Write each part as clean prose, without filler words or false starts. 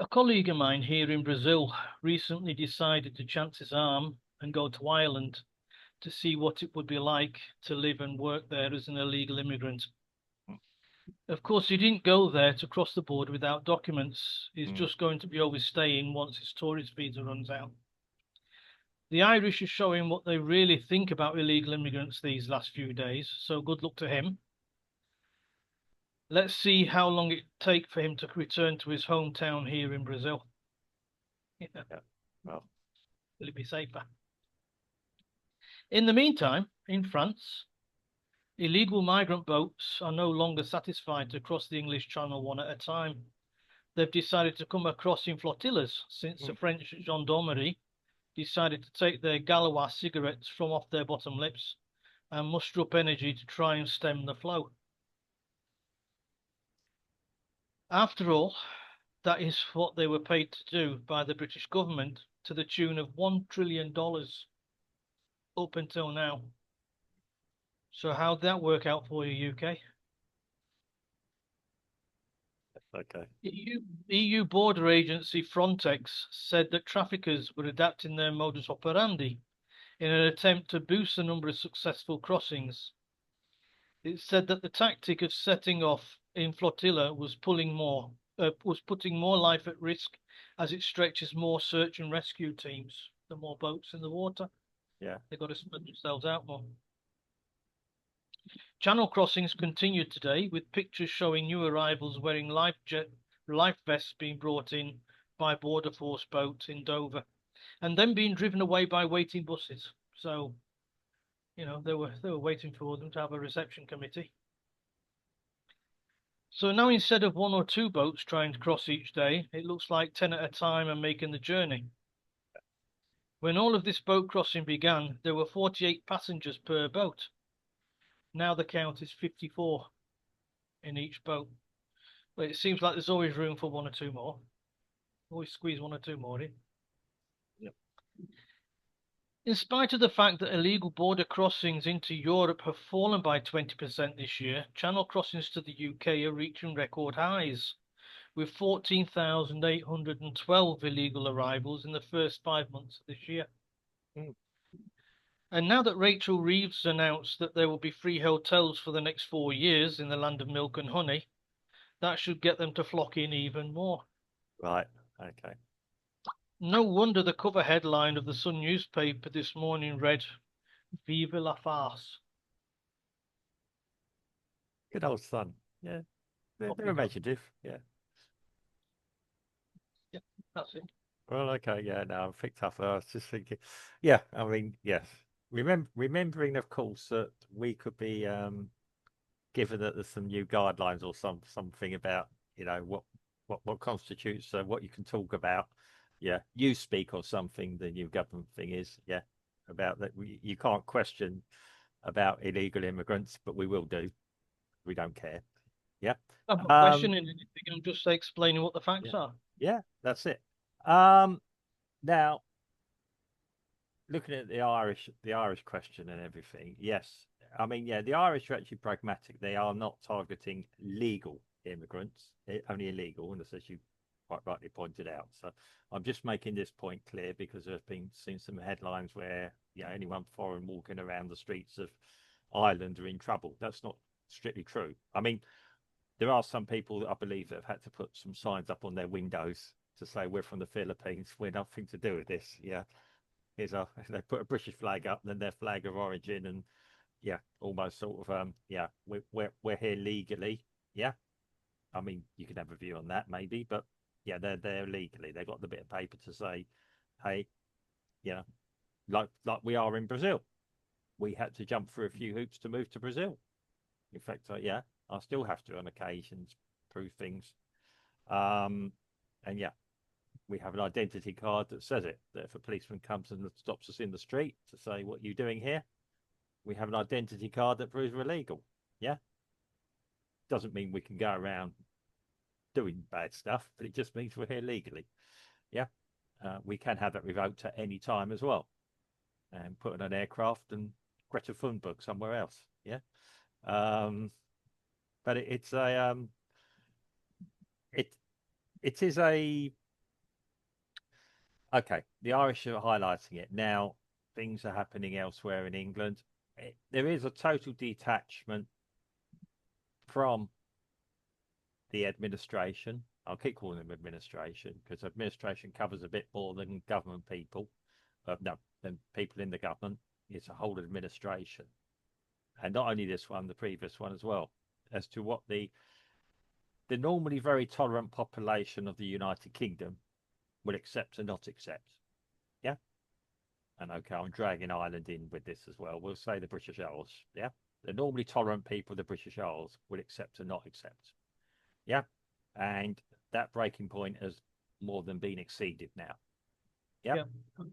A colleague of mine here in Brazil recently decided to chance his arm and go to Ireland to see what it would be like to live and work there as an illegal immigrant. Of course, he didn't go there to cross the border without documents. He's Mm. just going to be overstaying once his tourist visa runs out. The Irish are showing what they really think about illegal immigrants these last few days, so good luck to him. Let's see how long it take for him to return to his hometown here in Brazil. Will Yeah. Well, it be safer? In the meantime, in France, illegal migrant boats are no longer satisfied to cross the English Channel one at a time. They've decided to come across in flotillas since the mm, French gendarmerie decided to take their Gaulois cigarettes from off their bottom lips and muster up energy to try and stem the flow. After all, that is what they were paid to do by the British government to the tune of $1 trillion up until now. So how'd that work out for you, UK? okay. EU border agency Frontex said that traffickers were adapting their modus operandi in an attempt to boost the number of successful crossings. It said that the tactic of setting off in flotilla was putting more life at risk as it stretches more search and rescue teams. The more boats in the water, Yeah. they've got to spread themselves out more. Channel crossings continued today with pictures showing new arrivals wearing life vests being brought in by border force boats in Dover and then being driven away by waiting buses. So, they were waiting for them to have a reception committee. So now instead of one or two boats trying to cross each day, it looks like 10 at a time and making the journey. When all of this boat crossing began, there were 48 passengers per boat. Now the count is 54 in each boat. But it seems like there's always room for one or two more. Always squeeze one or two more in. Yep. In spite of the fact that illegal border crossings into Europe have fallen by 20% this year, channel crossings to the UK are reaching record highs, with 14,812 illegal arrivals in the first 5 months of this year. Mm. And now that Rachel Reeves announced that there will be free hotels for the next 4 years in the land of milk and honey, that should get them to flock in even more. Right. Okay. No wonder the cover headline of the Sun newspaper this morning read, Vive la farce. Good old Sun. Yeah. They're Popping on. imaginative. Yeah. Yeah, that's it. Well, okay. Yeah. No, I'm picked up. I was just thinking. Yeah. I mean, yes. Remembering, of course, that we could be given that there's some new guidelines or something about what constitutes what you can talk about. Yeah. You speak or something. The new government thing is. Yeah. About that. You can't question about illegal immigrants, but we will do. We don't care. Yeah. I'm not Um, questioning anything. I'm just explaining what the yeah. facts are. Yeah, that's it. Um, Now looking at the Irish question and everything, yes. I mean, yeah, the Irish are actually pragmatic. They are not targeting legal immigrants, only illegal, and as you quite rightly pointed out. So I'm just making this point clear because there's been seen some headlines where anyone foreign walking around the streets of Ireland are in trouble. That's not strictly true. I mean, there are some people that I believe that have had to put some signs up on their windows to say we're from the Philippines. We're nothing to do with this. Yeah, they put a British flag up, then their flag of origin, and yeah, almost sort of yeah, we're here legally. Yeah, I mean you can have a view on that maybe, but yeah, they're legally. They got the bit of paper to say, hey, you know, like we are in Brazil. We had to jump through a few hoops to move to Brazil. In fact, yeah, I still have to on occasions prove things. Um, and yeah, we have an identity card that says it. That if a policeman comes and stops us in the street to say, "What are you doing here?" we have an identity card that proves we're legal. Yeah, doesn't mean we can go around doing bad stuff, but it just means we're here legally. Yeah, we can have that revoked at any time as well, and put on an aircraft and Greta Thunberg somewhere else. Yeah, um, but it, it's a it it is a Okay, the Irish are highlighting it now. Things are happening elsewhere in England. There is a total detachment from the administration. I'll keep calling them administration because administration covers a bit more than government people. No, than people in the government. It's a whole administration, and not only this one, the previous one as well. As to what the normally very tolerant population of the United Kingdom will accept and not accept. Yeah. And okay, I'm dragging Ireland in with this as well. We'll say the British Isles. Yeah. The normally tolerant people of the British Isles will accept and not accept. Yeah. And that breaking point has more than been exceeded now. Yeah. Yeah,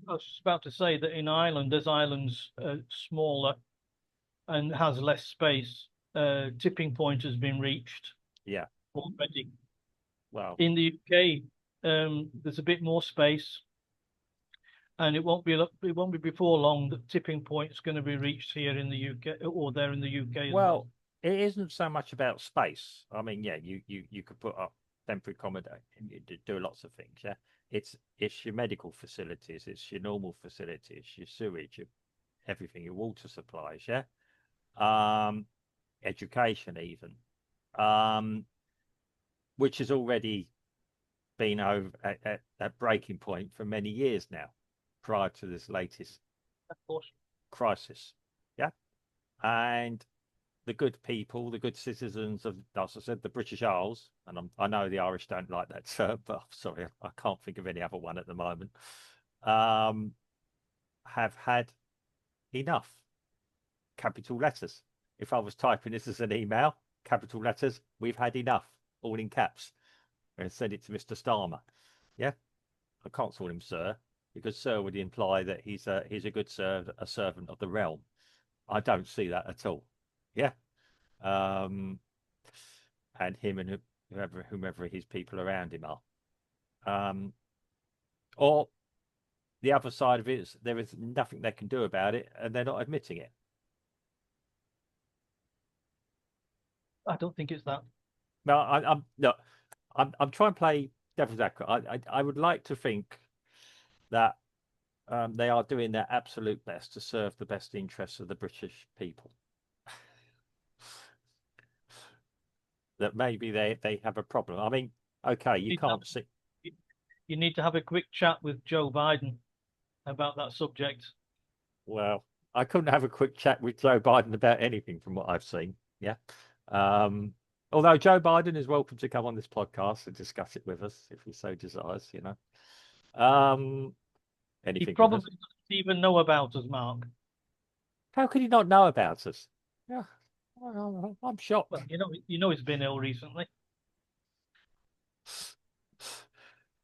I was just about to say that in Ireland, as Ireland's smaller and has less space, tipping point has been reached Yeah. already. Well, In the UK, there's a bit more space, and it won't be before long that tipping point is going to be reached here in the UK or there in the UK as well. well, it isn't so much about space. I mean, yeah, you could put up temporary accommodation, you do lots of things. Yeah. It's your medical facilities, it's your normal facilities, your sewage, everything, your water supplies. Yeah. Um, education even, um, which has already been over at breaking point for many years now, prior to this latest Of course. crisis. Yeah. And the good people, the good citizens of, as I said, the British Isles, and I know the Irish don't like that term, but I'm sorry, I can't think of any other one at the moment, um, have had enough. Capital letters. If I was typing this as an email, capital letters, we've had enough, all in caps, and send it to Mr. Starmer. Yeah, I can't call him sir because sir would imply that he's a good a servant of the realm. I don't see that at all. Yeah, um, and him and whomever his people around him are. Or the other side of it is there is nothing they can do about it, and they're not admitting it. I don't think it's that. No, I'm no, I'm trying to play devil's advocate. I would like to think that they are doing their absolute best to serve the best interests of the British people. That maybe they have a problem. I mean, okay, you You need to have, can't see. you need to have a quick chat with Joe Biden about that subject. Well, I couldn't have a quick chat with Joe Biden about anything from what I've seen. Yeah. Although Joe Biden is welcome to come on this podcast and discuss it with us if he so desires, you know. He Anything with probably us. doesn't even know about us, Mark. How could he not know about us? Yeah. Well, I'm shocked. Well, he's been ill recently.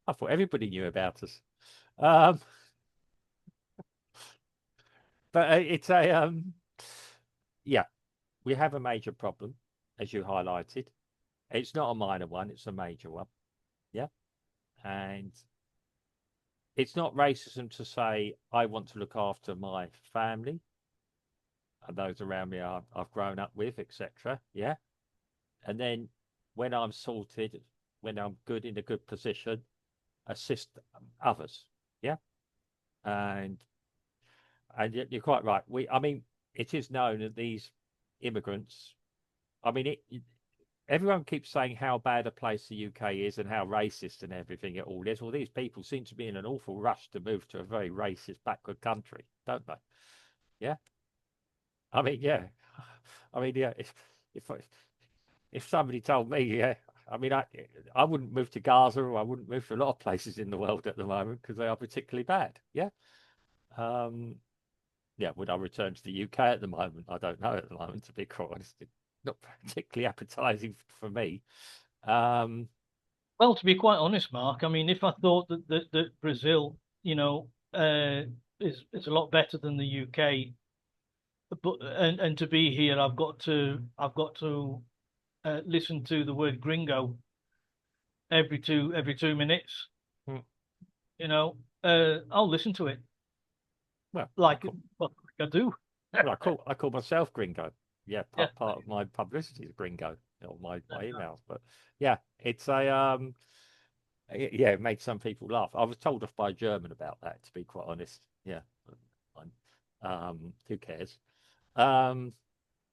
I thought everybody knew about us. Um, but it's a yeah, we have a major problem, as you highlighted. It's not a minor one, it's a major one. Yeah. And it's not racism to say I want to look after my family and those around me I've grown up with, etc. Yeah. And then when I'm sorted, when I'm good in a good position, assist others. Yeah. And you're quite right. I mean, it is known that these immigrants. I mean, everyone keeps saying how bad a place the UK is and how racist and everything it all is. Well, these people seem to be in an awful rush to move to a very racist, backward country, don't they? Yeah. I mean, yeah. I mean, yeah. If somebody told me, yeah, I mean, I wouldn't move to Gaza or I wouldn't move to a lot of places in the world at the moment because they are particularly bad. Yeah. Um, yeah, would I return to the UK at the moment? I don't know at the moment, to be quite honest. It's not particularly appetizing for me. Um, Well, to be quite honest, Mark, I mean, if I thought that Brazil, is a lot better than the UK, but and to be here, I've got to listen to the word gringo every 2 minutes. hmm, I'll listen to it well, like like I do. I call myself Gringo. Yeah, Yeah, part of my publicity is Gringo, my emails. But yeah, it's a Yeah, it made some people laugh. I was told off by a German about that, to be quite honest. Yeah, fine. Who cares? Um,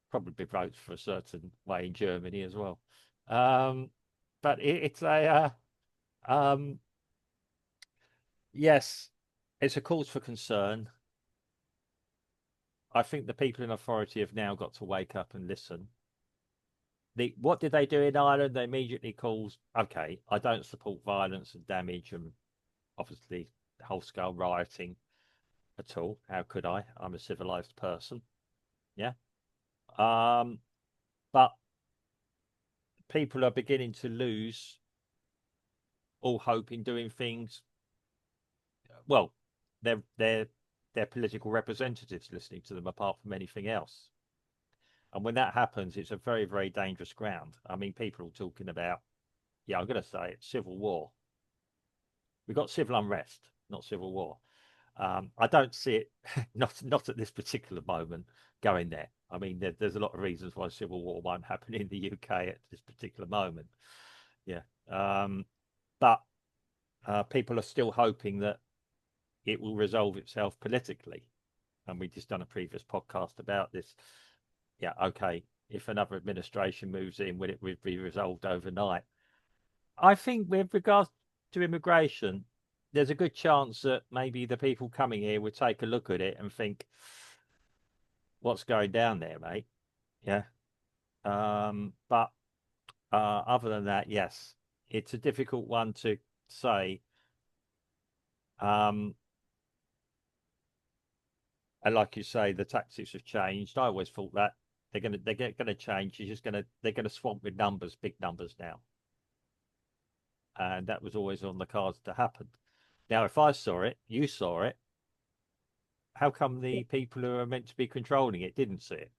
Probably votes for a certain way in Germany as well. Um, but it's a yes, it's a cause for concern. I think the people in authority have now got to wake up and listen. What did they do in Ireland? They immediately called, okay, I don't support violence and damage and obviously whole scale rioting at all. How could I? I'm a civilized person. Yeah. Um, but people are beginning to lose all hope in doing things. Well, they're political representatives listening to them apart from anything else. And when that happens, it's a very, very dangerous ground. I mean, people are talking about, yeah, I'm going to say it, civil war. We've got civil unrest, not civil war. I don't see it, not at this particular moment, going there. I mean, there's a lot of reasons why civil war won't happen in the UK at this particular moment. Yeah, but people are still hoping that it will resolve itself politically. And we just done a previous podcast about this. Yeah, okay. If another administration moves in, will it be resolved overnight? I think with regards to immigration, there's a good chance that maybe the people coming here would take a look at it and think, what's going down there, mate? Yeah. But other than that, yes, it's a difficult one to say. Um, and like you say, the tactics have changed. I always thought that they're gonna change. They're gonna swamp with numbers, big numbers now, and that was always on the cards to happen. Now, if I saw it, you saw it, how come the people who are meant to be controlling it didn't see it?